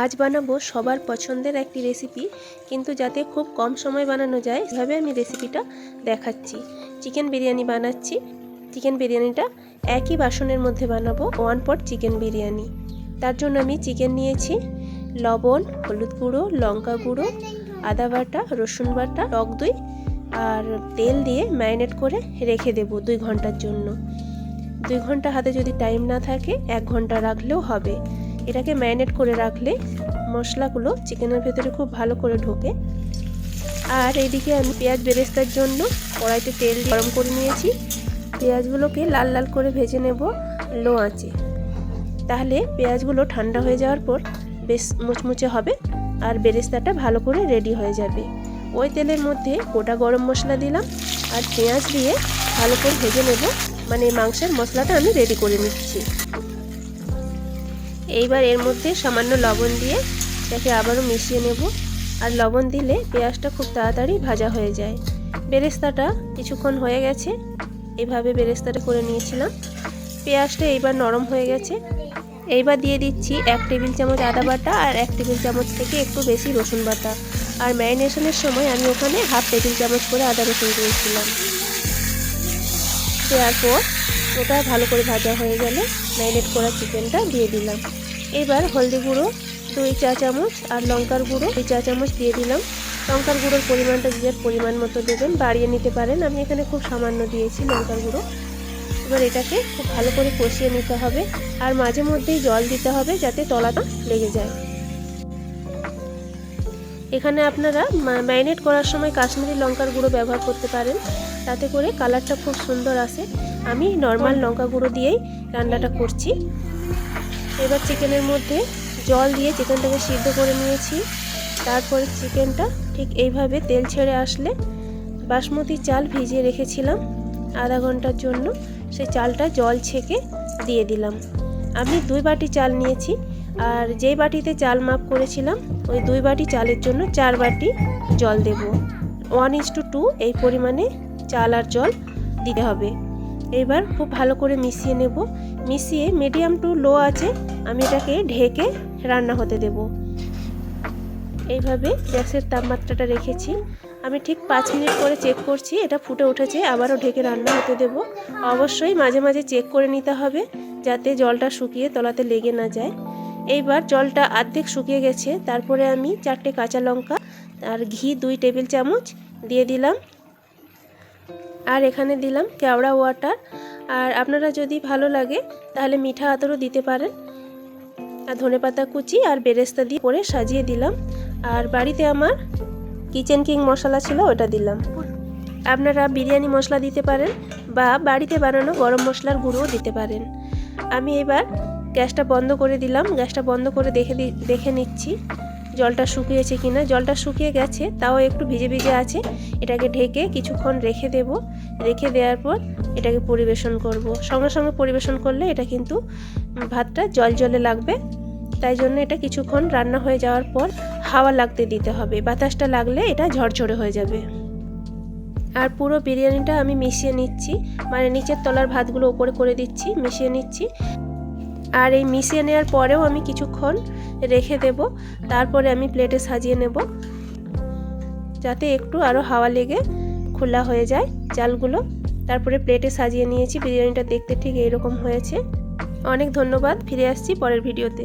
আজ বানাবো সবার পছন্দের একটি রেসিপি, কিন্তু যাতে খুব কম সময় বানানো যায় সেভাবে আমি রেসিপিটা দেখাচ্ছি। চিকেন বিরিয়ানি বানাচ্ছি। চিকেন বিরিয়ানিটা একই বাসনের মধ্যে বানাবো, 1 পট চিকেন বিরিয়ানি। তার জন্য আমি চিকেন নিয়েছি, লবণ, হলুদ গুঁড়ো, লঙ্কা গুঁড়ো, আদা বাটা, রসুন বাটা, টক দই আর তেল দিয়ে ম্যারিনেট করে রেখে দেবো 2 ঘন্টার জন্য। 2 ঘন্টা হাতে যদি টাইম না থাকে 1 ঘন্টা রাখলেও হবে। এটাকে ম্যারিনেট করে রাখলে মশলাগুলো চিকেনের ভেতরে খুব ভালো করে ঢোকে। আর এইদিকে আমি পেঁয়াজ বেরেস্তার জন্য কড়াইতে তেল গরম করে নিয়েছি। পেঁয়াজগুলোকে লাল লাল করে ভেজে নেব লো আঁচে, তাহলে পেঁয়াজগুলো ঠান্ডা হয়ে যাওয়ার পর বেশ মুচমুচে হবে আর বেরেস্তাটা ভালো করে রেডি হয়ে যাবে। ওই তেলের মধ্যে গোটা গরম মশলা দিলাম আর পেঁয়াজ দিয়ে ভালো করে ভেজে নেব, মানে মাংসের মশলাটা আমি রেডি করে নিচ্ছি। এইবার এর মধ্যে সামান্য লবণ দিয়ে এটাকে আবারও মিশিয়ে নেব। আর লবণ দিলে পেঁয়াজটা খুব তাড়াতাড়ি ভাজা হয়ে যায়। বেরেস্তাটা কিছুক্ষণ হয়ে গেছে, এইভাবে বেরেস্তাটা করে নিয়েছিলাম। পেঁয়াজটা এইবার নরম হয়ে গেছে। এইবার দিয়ে দিচ্ছি 1 টেবিল চামচ আদা বাটা আর 1 টেবিল চামচ থেকে একটু বেশি রসুন বাটা। আর ম্যারিনেশনের সময় আমি ওখানে 1/2 টেবিল চামচ করে আদা রসুন দিয়েছিলাম। দেওয়ার পর ওটা ভালো করে ভাজা হয়ে গেলে ম্যারিনেট করা চিকেনটা দিয়ে দিলাম। এবার হলদি গুঁড়ো 2 চা চামচ আর লঙ্কার গুঁড়ো 2 চা চামচ দিয়ে দিলাম। লঙ্কার গুঁড়োর পরিমাণটা যে পরিমাণ মতো দেবেন, বাড়িয়ে নিতে পারেন। আমি এখানে খুব সামান্য দিয়েছি লঙ্কার গুঁড়ো। এবার এটাকে খুব ভালো করে কষিয়ে নিতে হবে আর মাঝে মধ্যেই জল দিতে হবে যাতে তলাটা লেগে যায়। এখানে আপনারা ম্যারিনেট করার সময় কাশ্মীরি লঙ্কার গুঁড়ো ব্যবহার করতে পারেন, তাতে করে কালারটা খুব সুন্দর আসে। আমি নর্মাল লঙ্কা গুঁড়ো দিয়েই রান্নাটা করছি। এবার চিকেনের মধ্যে জল দিয়ে চিকেনটাকে সিদ্ধ করে নিয়েছি। তারপরে চিকেনটা ঠিক এইভাবে তেল ছেড়ে আসলে বাসমতি চাল ভিজিয়ে রেখেছিলাম আধা ঘন্টার জন্য, সেই চালটা জল ছেঁকে দিয়ে দিলাম। আমি 2 বাটি চাল নিয়েছি আর যেই বাটিতে চাল মাপ করেছিলাম ওই 2 বাটি চালের জন্য 4 বাটি জল দেব। 1:2 এই পরিমাণে চাল আর জল দিতে হবে। এবার খুব ভালো করে মিশিয়ে নেব। মিশিয়ে মিডিয়াম টু লো আছে আমি এটাকে ঢেকে রান্না হতে দেব। এইভাবে গ্যাসের তাপমাত্রাটা রেখেছি। আমি ঠিক 5 মিনিট করে চেক করছি, এটা ফুটে উঠেছে। আবারও ঢেকে রান্না হতে দেব। অবশ্যই মাঝে মাঝে চেক করে নিতে হবে যাতে জলটা শুকিয়ে তলাতে লেগে না যায়। এইবার জলটা অর্ধেক শুকিয়ে গেছে। তারপরে আমি 4টে কাঁচা লঙ্কা আর ঘি 2 টেবিল চামচ দিয়ে দিলাম। আর এখানে দিলাম কেওড়া ওয়াটার। আর আপনারা যদি ভালো লাগে তাহলে মিঠা আতরও দিতে পারেন। আর ধনেপাতা কুচি আর বেরেস্তা দিয়ে পরে সাজিয়ে দিলাম। আর বাড়িতে আমার কিচেন কিং মশলা ছিল, ওটা দিলাম। আপনারা বিরিয়ানি মশলা দিতে পারেন বা বাড়িতে বানানো গরম মশলার গুঁড়োও দিতে পারেন। আমি এবার গ্যাসটা বন্ধ করে দিলাম। গ্যাসটা বন্ধ করে দেখে নিচ্ছি জলটা শুকিয়েছে কিনা। জলটা শুকিয়ে গেছে, তাও একটু ভিজে ভিজে আছে। এটাকে ঢেকে কিছুক্ষণ রেখে দেব। রেখে দেওয়ার পর এটাকে পরিবেশন করব। সঙ্গে সঙ্গে পরিবেশন করলে এটা কিন্তু ভাতটা জল জলে লাগবে, তাই জন্য এটা কিছুক্ষণ রান্না হয়ে যাওয়ার পর হাওয়া লাগতে দিতে হবে। বাতাসটা লাগলে এটা ঝরঝরে হয়ে যাবে। আর পুরো বিরিয়ানিটা আমি মিশিয়ে নিচ্ছি, মানে নিচের তলার ভাতগুলো উপরে করে দিচ্ছি, মিশিয়ে নিচ্ছি। আর এই মিশিয়ে নেওয়ার পরেও আমি কিছুক্ষণ রেখে দেব। তারপরে আমি প্লেটে সাজিয়ে নেব যাতে একটু আরও হাওয়া লেগে খোলা হয়ে যায় চালগুলো। তারপরে প্লেটে সাজিয়ে নিয়েছি। বিরিয়ানিটা দেখতে ঠিক এইরকম হয়েছে। অনেক ধন্যবাদ। ফিরে আসছি পরের ভিডিওতে।